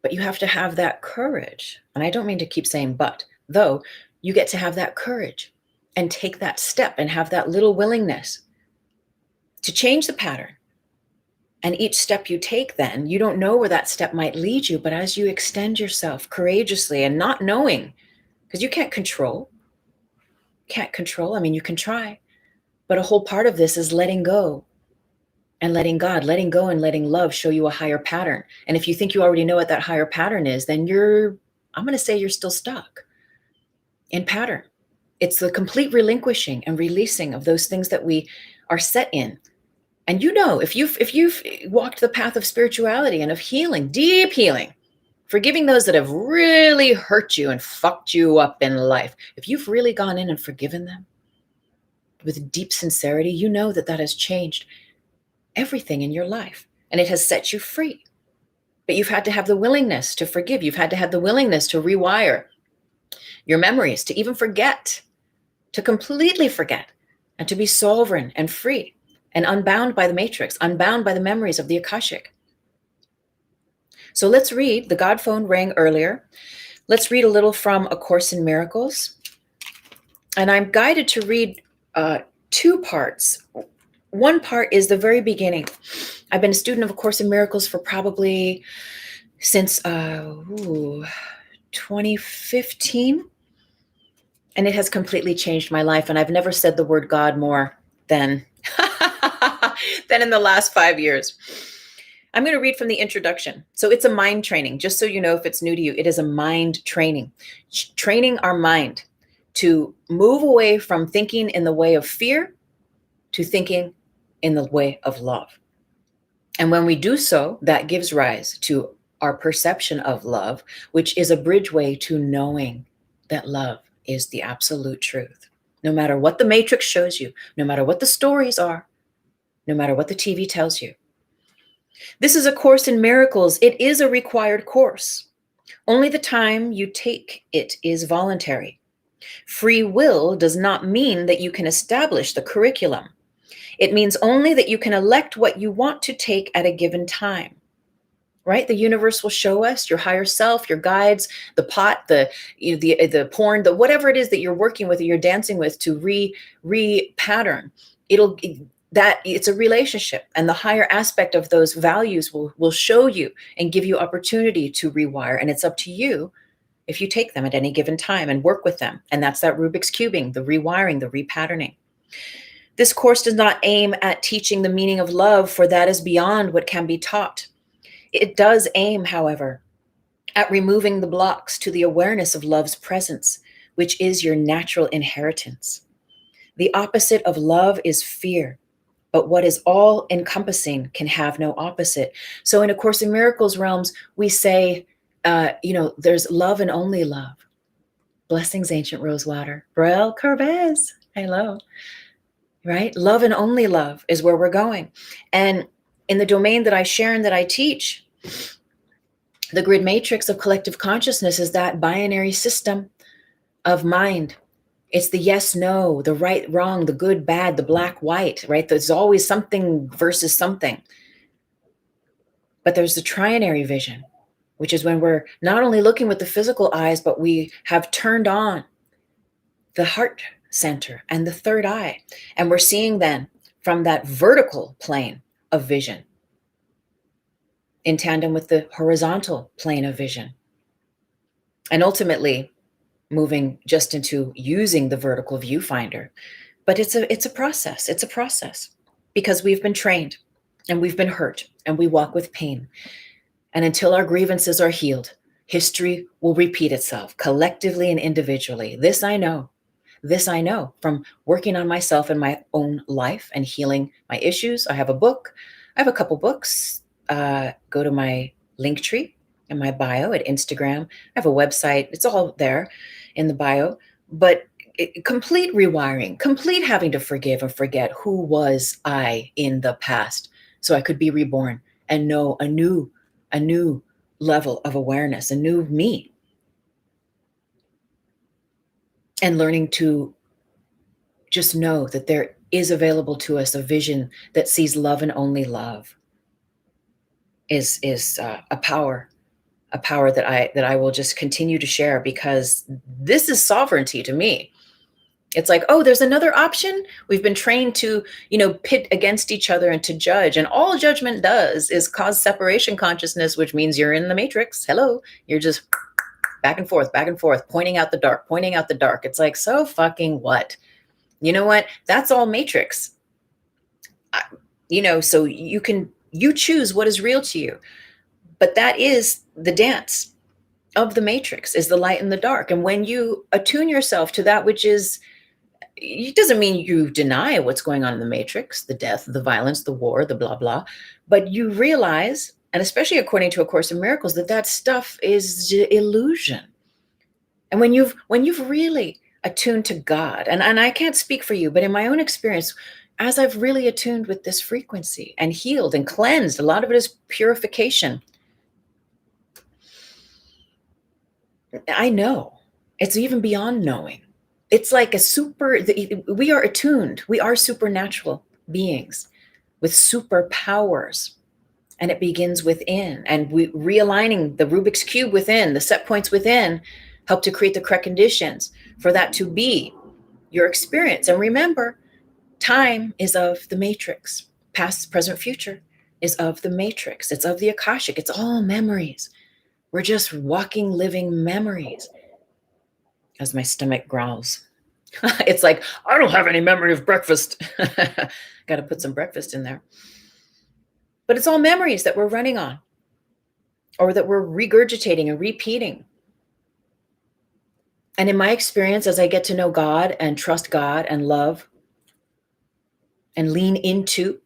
But you have to have that courage. And I don't mean to keep saying but, though you get to have that courage and take that step and have that little willingness to change the pattern. And each step you take, then you don't know where that step might lead you. But as you extend yourself courageously and not knowing, because you can't control. I mean, you can try. But a whole part of this is letting go and letting God, letting go and letting love show you a higher pattern. And if you think you already know what that higher pattern is, then I'm going to say you're still stuck in pattern. It's the complete relinquishing and releasing of those things that we are set in. And if you've walked the path of spirituality and of healing, deep healing, forgiving those that have really hurt you and fucked you up in life, if you've really gone in and forgiven them with deep sincerity, you know that has changed everything in your life and it has set you free. But you've had to have the willingness to forgive. You've had to have the willingness to rewire your memories, to even forget, to completely forget, and to be sovereign and free. And unbound by the matrix, unbound by the memories of the Akashik. So let's read. The God phone rang earlier. Let's read a little from A Course in Miracles. And I'm guided to read 2 parts. One part is the very beginning. I've been a student of A Course in Miracles for probably since 2015. And it has completely changed my life. And I've never said the word God more than in the last 5 years. I'm going to read from the introduction. So it's a mind training. Just so you know, if it's new to you, it is a mind training. Training our mind to move away from thinking in the way of fear to thinking in the way of love. And when we do so, that gives rise to our perception of love, which is a bridgeway to knowing that love is the absolute truth. No matter what the matrix shows you, no matter what the stories are, no matter what the TV tells you. This is a course in miracles. It is a required course. Only the time you take it is voluntary. Free will does not mean that you can establish the curriculum. It means only that you can elect what you want to take at a given time. Right? The universe will show us, your higher self, your guides, the pot, the porn, the whatever it is that you're working with or you're dancing with to repattern. It's a relationship, and the higher aspect of those values will show you and give you opportunity to rewire. And it's up to you if you take them at any given time and work with them. And that's that Rubik's cubing, the rewiring, the repatterning. This course does not aim at teaching the meaning of love, for that is beyond what can be taught. It does aim, however, at removing the blocks to the awareness of love's presence, which is your natural inheritance. The opposite of love is fear, but what is all encompassing can have no opposite. So in A Course in Miracles realms, we say, there's love and only love. Blessings, Ancient Rosewater. Braille Carvez. Hello. Right? Love and only love is where we're going. And in the domain that I share and that I teach, the grid matrix of collective consciousness is that binary system of mind. It's the yes, no, the right, wrong, the good, bad, the black, white, right? There's always something versus something. But there's the trinary vision, which is when we're not only looking with the physical eyes, but we have turned on the heart center and the third eye. And we're seeing then from that vertical plane of vision in tandem with the horizontal plane of vision. And ultimately moving just into using the vertical viewfinder. But it's a process. It's a process because we've been trained and we've been hurt and we walk with pain. And until our grievances are healed, history will repeat itself collectively and individually. This I know. This I know from working on myself in my own life and healing my issues. I have a book. I have a couple books. Go to my link tree in my bio at Instagram. I have a website. It's all there in the bio. But complete rewiring, complete having to forgive and forget who was I in the past so I could be reborn and know a new level of awareness, a new me. And learning to just know that there is available to us a vision that sees love and only love is a power that I will just continue to share, because this is sovereignty to me. It's like, oh, there's another option. We've been trained to, pit against each other and to judge. And all judgment does is cause separation consciousness, which means you're in the matrix. Hello. You're just back and forth, pointing out the dark. It's like, so fucking what? You know what? That's all matrix. So you choose what is real to you. But that is the dance of the matrix, is the light and the dark. And when you attune yourself to that which is, it doesn't mean you deny what's going on in the matrix, the death, the violence, the war, the blah, blah, but you realize, and especially according to A Course in Miracles, that stuff is illusion. And when you've really attuned to God, and I can't speak for you, but in my own experience, as I've really attuned with this frequency and healed and cleansed, a lot of it is purification. I know it's even beyond knowing. It's like we are attuned. We are supernatural beings with superpowers. And it begins within. And we realigning the Rubik's Cube within, the set points within, help to create the correct conditions for that to be your experience. And remember, time is of the matrix. Past, present, future is of the matrix. It's of the Akashik. It's all memories. We're just walking, living memories. As my stomach growls. It's like, I don't have any memory of breakfast. Got to put some breakfast in there. But it's all memories that we're running on, or that we're regurgitating and repeating. And in my experience, as I get to know God and trust God and love and lean into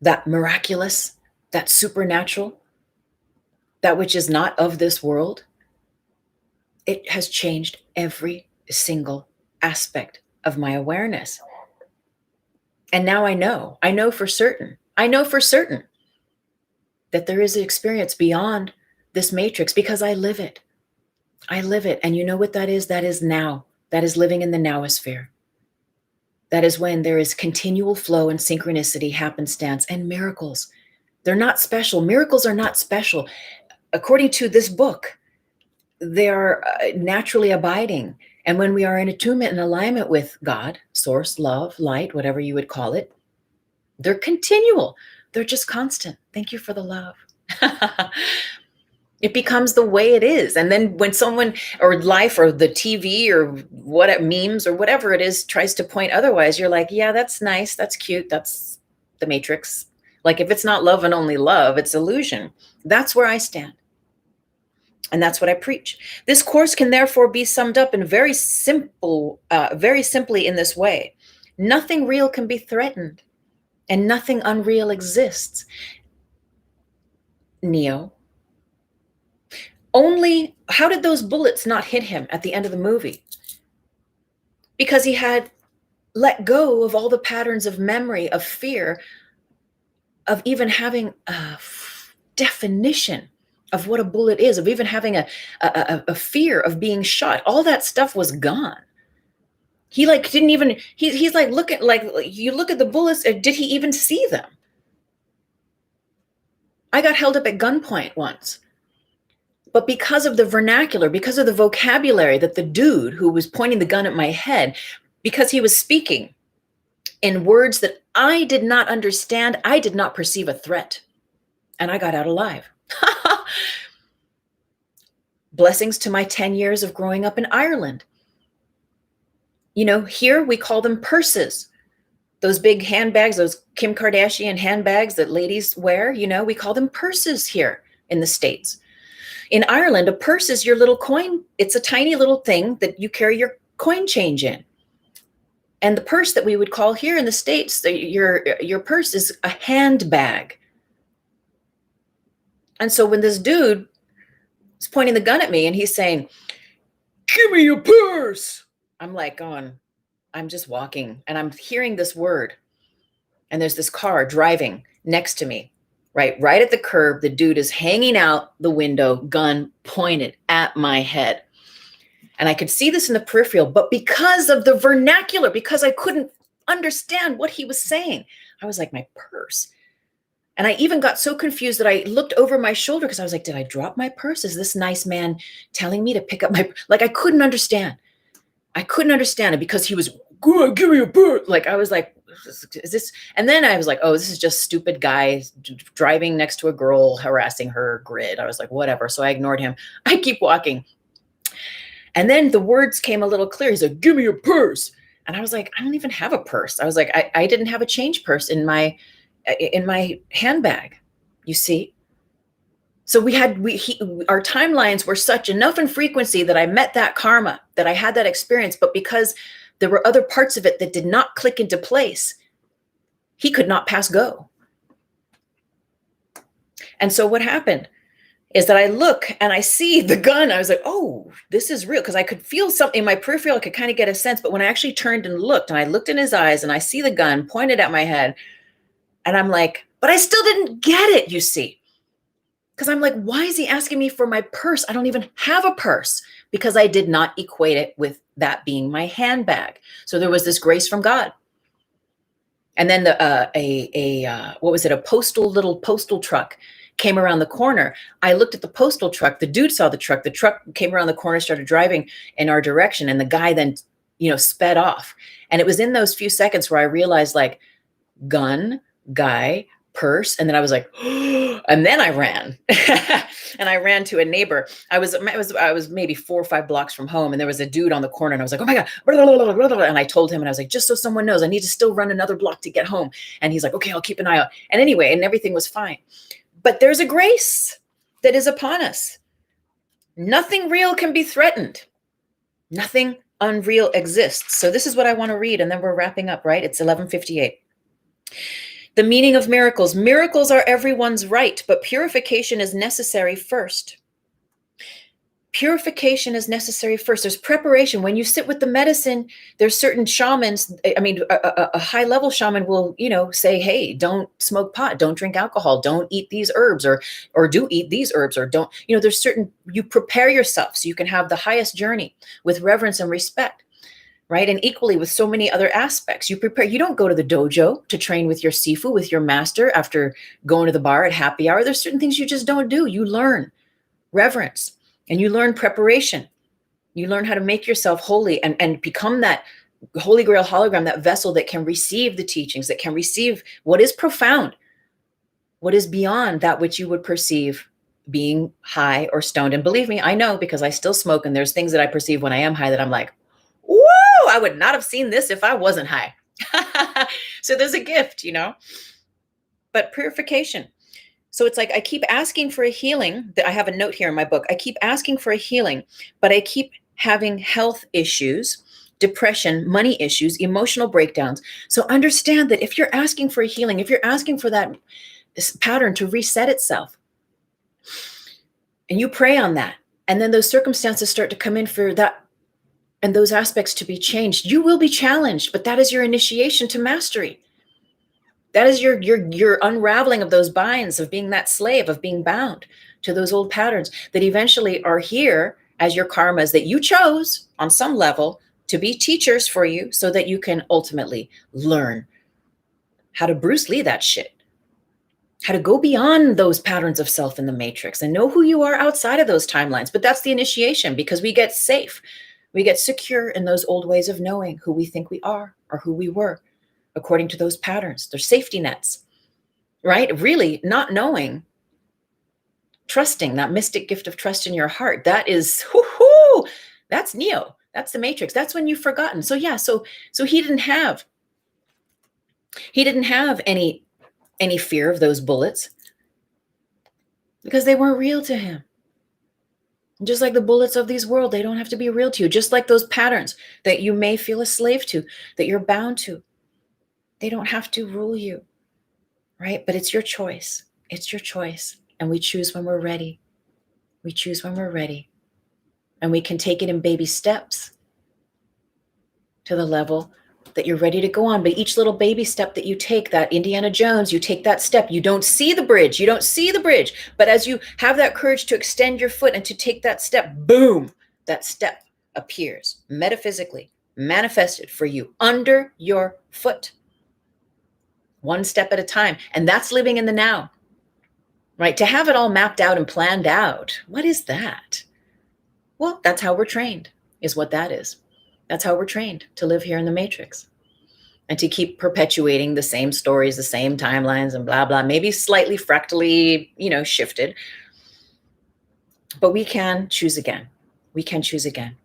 that miraculous, that supernatural, that which is not of this world, it has changed every single aspect of my awareness. And now I know for certain that there is an experience beyond this matrix because I live it. And you know what that is? That is now. That is living in the nowosphere. That is when there is continual flow and synchronicity, happenstance, and miracles. They're not special. Miracles are not special. According to this book, they are naturally abiding. And when we are in attunement and alignment with God, source, love, light, whatever you would call it, they're continual. They're just constant. Thank you for the love. It becomes the way it is. And then when someone or life or the TV or what memes or whatever it is tries to point otherwise, you're like, yeah, that's nice. That's cute. That's the matrix. Like if it's not love and only love, it's illusion. That's where I stand. And that's what I preach. This course can therefore be summed up in very simply in this way. Nothing real can be threatened and nothing unreal exists. Neo. Only, how did those bullets not hit him at the end of the movie? Because he had let go of all the patterns of memory, of fear, of even having a definition of what a bullet is, of even having a fear of being shot. All that stuff was gone. He like didn't even, he's like, you look at the bullets, did he even see them? I got held up at gunpoint once. But because of the vernacular, because of the vocabulary that the dude who was pointing the gun at my head, because he was speaking in words that I did not understand, I did not perceive a threat. And I got out alive. Blessings to my 10 years of growing up in Ireland. You know, here we call them purses. Those big handbags, those Kim Kardashian handbags that ladies wear, you know, we call them purses here in the States. In Ireland, a purse is your little coin. It's a tiny little thing that you carry your coin change in. And the purse that we would call here in the States, your purse is a handbag. And so when this dude is pointing the gun at me and he's saying, "Give me your purse," I'm like I'm just walking and I'm hearing this word. And there's this car driving next to me. Right at the curb, the dude is hanging out the window, gun pointed at my head. And I could see this in the peripheral, but because of the vernacular, because I couldn't understand what he was saying, I was like, my purse. And I even got so confused that I looked over my shoulder because I was like, did I drop my purse? Is this nice man telling me to pick up my, like, I couldn't understand. I couldn't understand it because he was, go on, give me a purse. Like, I was like, is this? And then I was like, oh, this is just stupid guy driving next to a girl, harassing her grid. I was like, whatever. So I ignored him. I keep walking. And then the words came a little clear. He's like, give me your purse. And I was like, I don't even have a purse. I was like, I didn't have a change purse in my handbag, you see? So our timelines were such enough in frequency that I met that karma, that I had that experience. But because there were other parts of it that did not click into place, he could not pass go. And so what happened is that I look and I see the gun. I was like, oh, this is real. Because I could feel something in my peripheral. I could kind of get a sense. But when I actually turned and I looked in his eyes and I see the gun pointed at my head. And I'm like, but I still didn't get it, you see. Because I'm like, why is he asking me for my purse? I don't even have a purse, because I did not equate it with that being my handbag. So there was this grace from God. And then a little postal truck came around the corner. I looked at the postal truck. The dude saw the truck. The truck came around the corner, started driving in our direction. And the guy then, sped off. And it was in those few seconds where I realized, like, gun, guy, purse. And then I was like, and then I ran and I ran to a neighbor. I was maybe 4 or 5 blocks from home. And there was a dude on the corner and I was like, oh my God. And I told him, and I was like, just so someone knows, I need to still run another block to get home. And he's like, okay, I'll keep an eye out. And anyway, and everything was fine. But there's a grace that is upon us. Nothing real can be threatened. Nothing unreal exists. So this is what I want to read. And then we're wrapping up, right? It's 11:58. The meaning of miracles. Miracles are everyone's right, but purification is necessary first. Purification is necessary first. There's preparation. When you sit with the medicine, there's certain shamans. I mean, a high level shaman will, say, hey, don't smoke pot, don't drink alcohol, don't eat these herbs, or do eat these herbs, or don't, there's certain, you prepare yourself so you can have the highest journey with reverence and respect, right? And equally with so many other aspects, you prepare. You don't go to the dojo to train with your sifu, with your master after going to the bar at happy hour. There's certain things you just don't do. You learn reverence. And you learn preparation. You learn how to make yourself holy and become that holy grail hologram, that vessel that can receive the teachings, that can receive what is profound, what is beyond that which you would perceive being high or stoned. And believe me, I know, because I still smoke, and there's things that I perceive when I am high that I'm like, whoa, I would not have seen this if I wasn't high. So there's a gift, but purification. So it's like I keep asking for a healing. I have a note here in my book. I keep asking for a healing, but I keep having health issues, depression, money issues, emotional breakdowns. So understand that if you're asking for a healing, if you're asking for that pattern to reset itself, and you pray on that, and then those circumstances start to come in for that and those aspects to be changed, you will be challenged, but that is your initiation to mastery. That is your unraveling of those binds, of being that slave, of being bound to those old patterns that eventually are here as your karmas that you chose on some level to be teachers for you, so that you can ultimately learn how to Bruce Lee that shit, how to go beyond those patterns of self in the matrix and know who you are outside of those timelines. But that's the initiation, because we get safe. We get secure in those old ways of knowing who we think we are or who we were. According to those patterns, they're safety nets, right? Really not knowing, trusting that mystic gift of trust in your heart. That is, that's Neo. That's the matrix. That's when you've forgotten. So yeah, so he didn't have any fear of those bullets, because they weren't real to him. Just like the bullets of this world, they don't have to be real to you. Just like those patterns that you may feel a slave to, that you're bound to. They don't have to rule you, right? But it's your choice. It's your choice. And we choose when we're ready. We choose when we're ready. And we can take it in baby steps to the level that you're ready to go on. But each little baby step that you take, that Indiana Jones, you take that step, you don't see the bridge. You don't see the bridge. But as you have that courage to extend your foot and to take that step, boom, that step appears metaphysically, manifested for you under your foot. One step at a time. And that's living in the now, right? To have it all mapped out and planned out. What is that? Well, that's how we're trained, is what that is. That's how we're trained to live here in the matrix and to keep perpetuating the same stories, the same timelines and blah, blah, maybe slightly fractally, shifted. But we can choose again. We can choose again.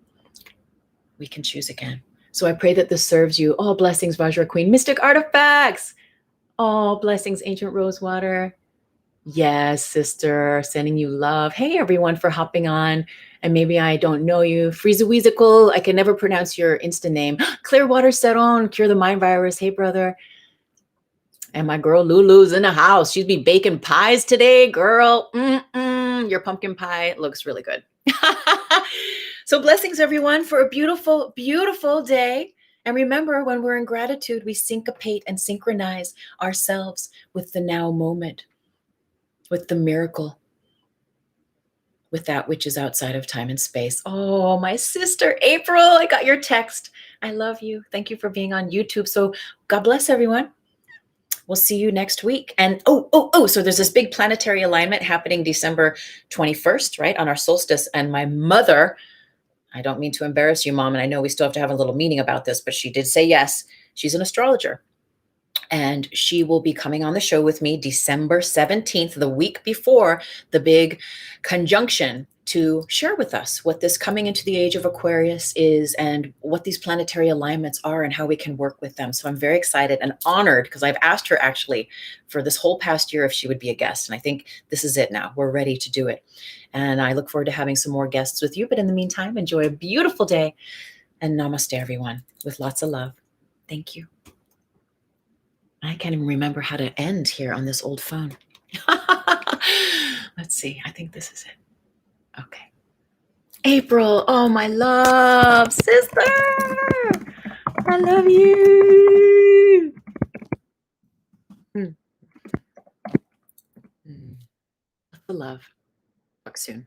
We can choose again. So I pray that this serves you. All blessings, Vajra Queen. Mystic artifacts. All blessings, Ancient Rosewater. Yes, sister, sending you love. Hey, everyone, for hopping on. And maybe I don't know you. Freezaweezical, I can never pronounce your Insta name. Clearwater Seron, Cure the Mind Virus. Hey, brother. And my girl Lulu's in the house. She's be baking pies today, girl. Your pumpkin pie looks really good. So blessings, everyone, for a beautiful, beautiful day. And remember, when we're in gratitude, we syncopate and synchronize ourselves with the now moment, with the miracle, with that which is outside of time and space. Oh, my sister, April, I got your text. I love you. Thank you for being on YouTube. So God bless everyone. We'll see you next week. And so there's this big planetary alignment happening December 21st, right, on our solstice. And my mother, I don't mean to embarrass you, Mom, and I know we still have to have a little meeting about this, but she did say yes. She's an astrologer. And she will be coming on the show with me December 17th, the week before the big conjunction, to share with us what this coming into the age of Aquarius is and what these planetary alignments are and how we can work with them. So I'm very excited and honored, because I've asked her actually for this whole past year if she would be a guest. And I think this is it now. We're ready to do it. And I look forward to having some more guests with you. But in the meantime, enjoy a beautiful day, and namaste, everyone, with lots of love. Thank you. Bye. can't even remember how to end here on this old phone. Let's see. I think this is it. Okay. April. Oh, my love. Sister. I love you. Lots of love. Talk soon.